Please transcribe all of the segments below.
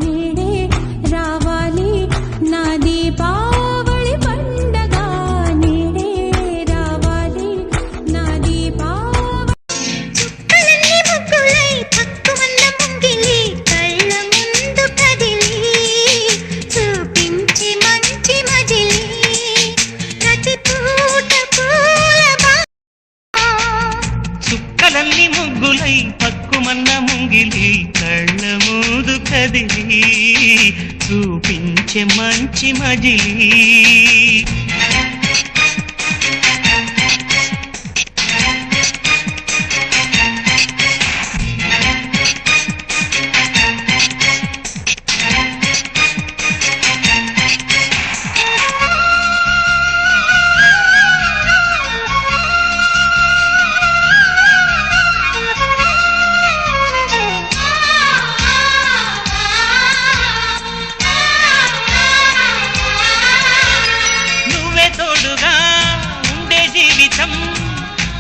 నేడే రావాలి నా దీపావళి పండగ నేడే రావాలి నా దీపావళి చుక్కలన్నీ ముగ్గులై పక్కుమన్న ముంగిలి కళ్ళ ముందు కదిలి చూపించి మంచి మజిలి ప్రతి పూట పూల చుక్కలన్నీ ముగ్గులై పక్కుమన్న ముంగిలి కళ్ళ ముందు కదిలి చూపించే మంచి మజిలి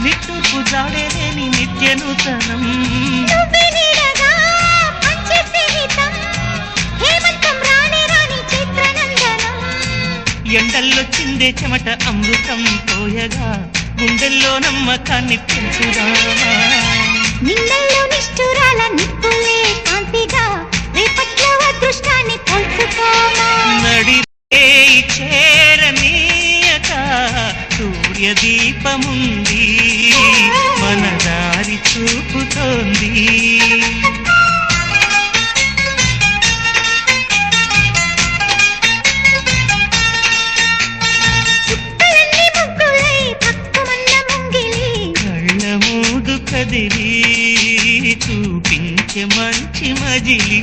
నిట్టూర్పు జాడేలేని నిత్య నూతనం ఎండల్లో చిందే చెమట అమృతం పోయగా గుండెల్లో నమ్మకాన్ని పెంచుదామా నిన్నల్లో నిష్ఠురాల నిప్పులే కాంతిగా రేపట్లో అదృష్టాన్ని కలుసుకోమా నడిపే చేరనీయక సూర్యదీపముంది మన దారి చూపుతోంది చుక్కలన్నీ ముగ్గులై పక్కుమన్న ముంగిలి కళ్ళ మూదు కదిలి చూపించే మంచి మజిలి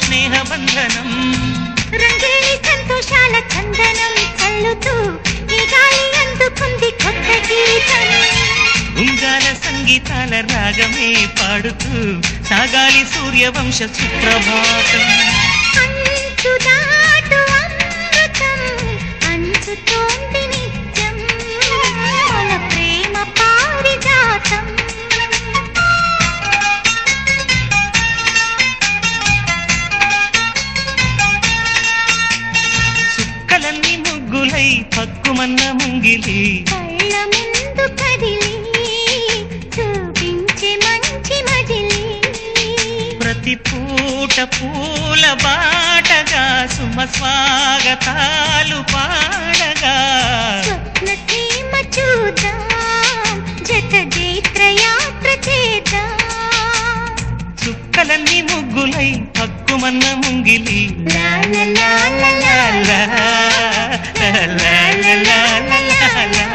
స్నేహబంధనం రంగేలి సంతోషాల చందనం చల్లుతూ ఈ గాలి అందుకుంది కొత్త గీతం ఉంగాల సంగీతాల రాగమే పాడుతూ సాగాలి సూర్యవంశ సుప్రభాతం అంచు దాటు అమృతం అంచుతోంది నిత్యం మన ప్రేమ పారిజాతం చుక్కలన్నీ ముగ్గులై పక్కుమన్న ముంగిలి కళ్ళ ముందు కదిలి చూపించే మంచి మజిలి ప్రతి పూట పూల బాటగా సుమ స్వాగతాలు పాడగా స్వప్న సీమ చూద్దాం జత జైత్రయాత్ర చేద్దాం చుక్కలన్నీ ముగ్గులై పక్కుమన్న ముంగిలి లా లా లా లా లా లా లా లా లా లా.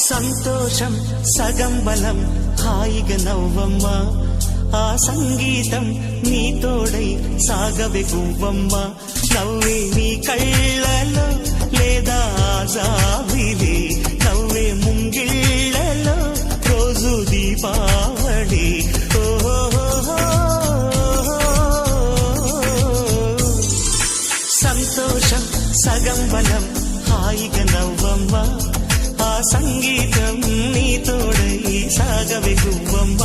సంతోషం సగం బలం హాయిగా నవ్వమ్మ ఆ సంగీతం నీ తోడై సాగవే గువ్వమ్మ నవ్వే నీ కళ్ళలో లేదా జాబిలి నవ్వే ముంగిళ్ళలో రోజు దీపావళి సంతోషం సగం బలం హాయిగా నవ్వమ్మ ఆ సంగీతం నీ తోడై సాగవే గువ్వమ్మ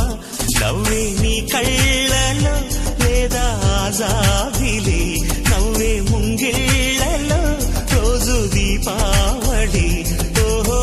నవ్వే నీ కళ్ళలో లేదా జాబిలి నవ్వే ముంగిళ్ళలో రోజు దీపావళి ఓహో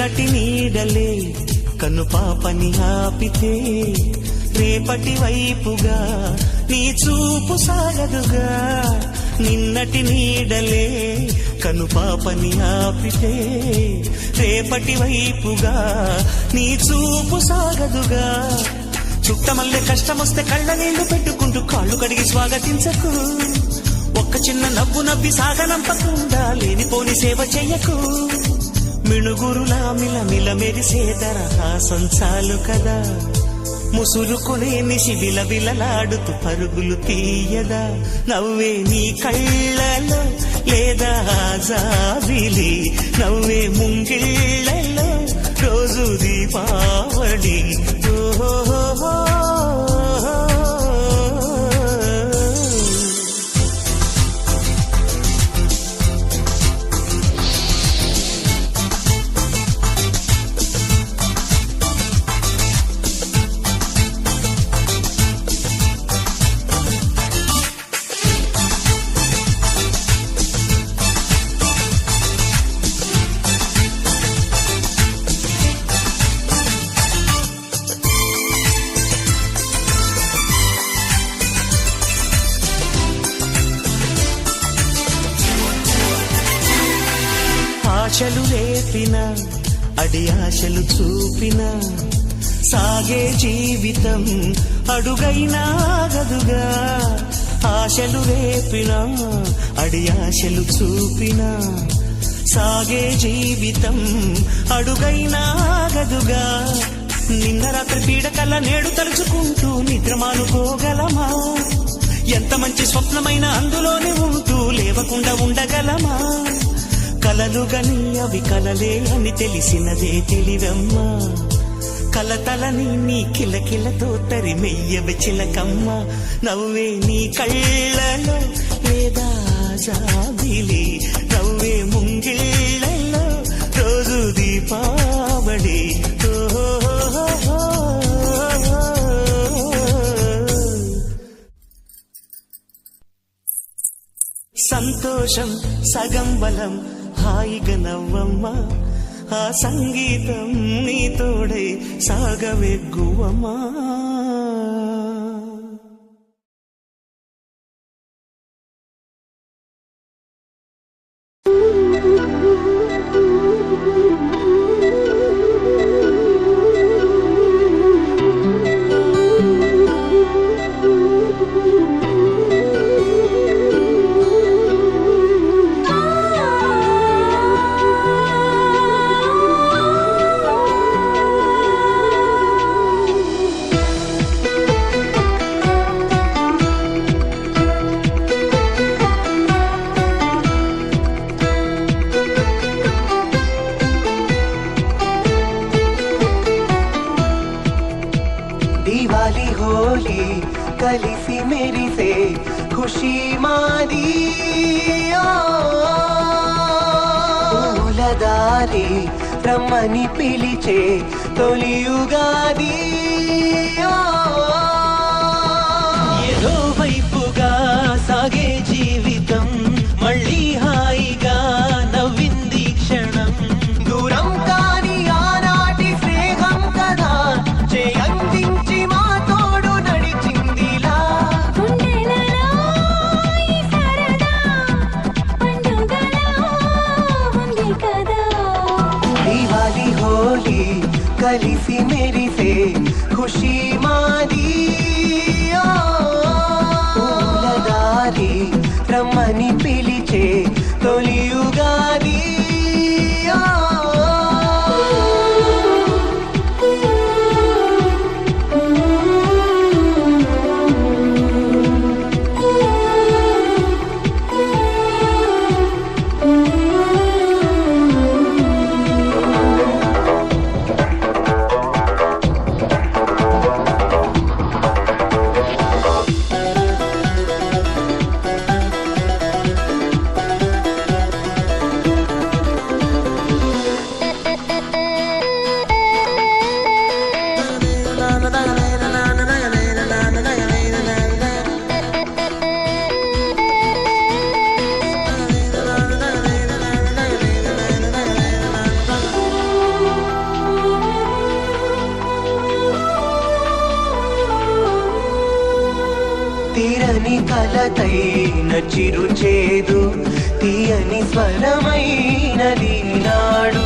నిన్నటి నీడలే కన్ను పాపని ఆపితే రేపటి వైపుగా నీ చూపు సాగదుగా. నిన్నటి నీడలే కను పాపని ఆపితే రేపటి వైపుగా నీ చూపు సాగదుగా. చుట్టమల్లె కష్టమొస్తే కళ్ళ నీళ్లు పెట్టుకుంటూ కాళ్ళు కడిగి స్వాగతించకు. ఒక్క చిన్న నవ్వు నవ్వి సాగనంపకుండా లేనిపోని సేవ చెయ్యకు. మిణుగురులా మిలమిల మెరిసే దరహాసం చాలు కదా. ముసురుకునే నిశి విలవిలలాడుతూ పరుగులు తీయదా. నవ్వే నీ కళ్ళలో లేదా జాబిలి, నవ్వే ముంగిళ్ళలో రోజు దీపావళి. ఓహో ఆశలు రేపిన అడి ఆశలు చూపిన సాగే జీవితం అడుగైనా ఆగదుగా. ఆశలు రేపిన అడి ఆశలు చూపిన సాగే జీవితం అడుగైనా ఆగదుగా. నిన్న రాత్రి పీడకల్లా నేడు తలుచుకుంటూ నిద్రమానుకోగలమా? ఎంత మంచి స్వప్నమైన అందులోనే ఉంటూ లేవకుండా ఉండగలమా? కలలుగని అవి కలలే అని తెలిసినదే తెలివమ్మా. కలతలని నీ కిలకిలతో తరిమెయ్యవి చిలకమ్మ. నవ్వే నీ కళ్ళలో లేదా జాబిలి, నవ్వే ముంగిళ్ళలో రోజు దీపావళి. సంతోషం సగం బలం హాయిగా నవ్వమ్మా. ఆ సంగీతం నీ తోడై సాగవెగ్గువమ్మా. కలిసి మెరిసే ఖుషీ మాది పూలదారి రమ్మని పిలిచే తొలియుగాది. ఏదో వైపుగా సాగే జీవితం మళ్ళీ హాయిగా నవ్వింది క్షణం. దూరం కాని ఆనాటి స్నేహం కదా చేయందించి మా తోడు నడిచిందిలా. దివాలి హోలీ కలిసి మెరిసే ఖుషీ మాది పూలదారి రమ్మని పిలిచే తొలియుగాది. కలతైన చిరు చేదు తీయని స్వరమైనది నాడు